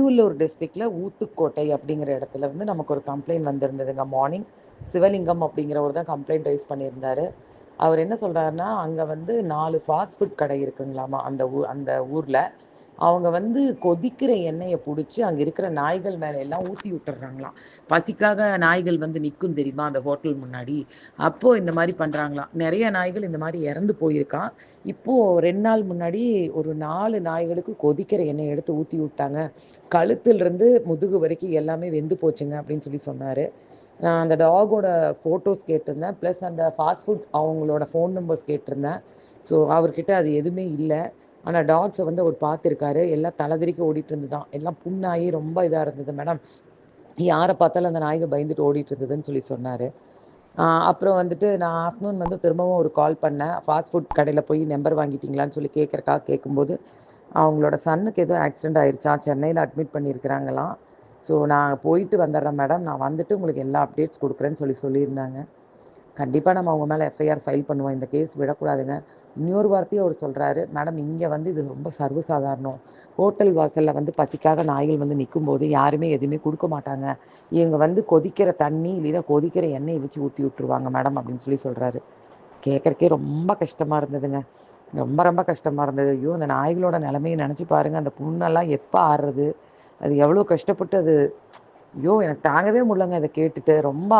திருவள்ளூர் டிஸ்ட்ரிக்ட்ல ஊத்துக்கோட்டை அப்படிங்கிற இடத்துல இருந்து நமக்கு ஒரு கம்ப்ளைண்ட் வந்திருந்ததுங்க. மார்னிங் சிவலிங்கம் அப்படிங்கிறவர் தான் கம்ப்ளைண்ட் ரைஸ் பண்ணியிருந்தாரு. அவர் என்ன சொல்றாருன்னா, அங்க வந்து 4 ஃபாஸ்ட் ஃபுட் கடை இருக்குங்களாமா அந்த ஊர்ல. அவங்க வந்து கொதிக்கிற எண்ணெய புடிச்சு அங்க இருக்கிற நாய்கள் மேல எல்லாம் ஊத்தி விட்டுர்றாங்களாம். பசிக்காக நாய்கள் வந்து நிக்கும் தெரியுமா அந்த ஹோட்டல் முன்னாடி. அப்போ இந்த மாரி பண்றாங்களாம். நெறைய நாய்கள் இந்த மாரி இறந்து போயிருக்காம். இப்போ 2 நாள் முன்னாடி ஒரு 4 நாய்களுக்கு கொதிக்கிற எண்ணெய எடுத்து ஊத்தி விட்டாங்க. கழுத்திலிருந்து முதுகு வரைக்கும் எல்லாமே வெந்து போச்சுங்க அப்படின்னு சொன்னாரு. நான் அந்த டாகோட ஃபோட்டோஸ் கேட்டிருந்தேன். ப்ளஸ் அந்த ஃபாஸ்ட் ஃபுட் அவங்களோட ஃபோன் நம்பர்ஸ் கேட்டிருந்தேன். ஸோ அவர்கிட்ட அது எதுவுமே இல்ல. ஆனா டாக்ஸ வந்து அவர் பார்த்துருக்காரு. எல்லாம் தலதெறிக்க ஓடிட்டு இருந்துதாம். எல்லாம் புண்ணாகி ரொம்ப இதா இருந்தது மேடம். யார பார்த்தாலும் அந்த நாய்க பயந்துட்டு ஓடிட்டு இருந்ததுன்னு சொன்னாரு. அப்புறம் வந்துட்டு நான் ஆஃப்டர்நூன் வந்து திரும்பவும் ஒரு கால் பண்ணேன். ஃபாஸ்ட் ஃபுட் கடையில போய் நம்பர் வாங்கிட்டீங்களான்னு கேட்கறக்காக கேட்கும்போது, அவங்களோட சன்னுக்கு ஏதோ ஆக்சிடென்ட் ஆயிருச்சாம். சென்னையில அட்மிட் பண்ணியிருக்கிறாங்களாம். ஸோ நான் போயிட்டு வந்துடுறேன் மேடம். நான் வந்துட்டு உங்களுக்கு எல்லா அப்டேட்ஸ் குடுக்குறேன்னு சொல்லியிருந்தாங்க. கண்டிப்பா நம்ம அவங்க மேல எஃப்ஐஆர் ஃபைல் பண்ணுவோம். இந்த கேஸ் விடக்கூடாதுங்க. இன்னொரு வார்த்தையும் அவர் சொல்றாரு, மேடம் இங்க வந்து இது ரொம்ப சர்வசாதாரணம். ஹோட்டல் வாசல்ல வந்து பசிக்காக நாய்கள் வந்து நிக்கும்போது யாருமே எதுவுமே குடுக்க மாட்டாங்க. இவங்க வந்து கொதிக்கிற தண்ணி இல்லைன்னா கொதிக்கிற எண்ணெய வச்சு ஊத்தி விட்டுருவாங்க மேடம் அப்படின்னு சொல்றாரு. கேட்கறக்கே ரொம்ப கஷ்டமா இருந்ததுங்க. ரொம்ப ரொம்ப கஷ்டமா இருந்தது. ஐயோ! அந்த நாய்களோட நிலைமைய நெனச்சு பாருங்க. அந்த புண்ணெல்லாம் எப்ப ஆறுறது? அது எவ்வளோ கஷ்டப்பட்டு அது ஐயோ! எனக்கு தாங்கவே முடியலங்க இத கேட்டுட்டு. ரொம்ப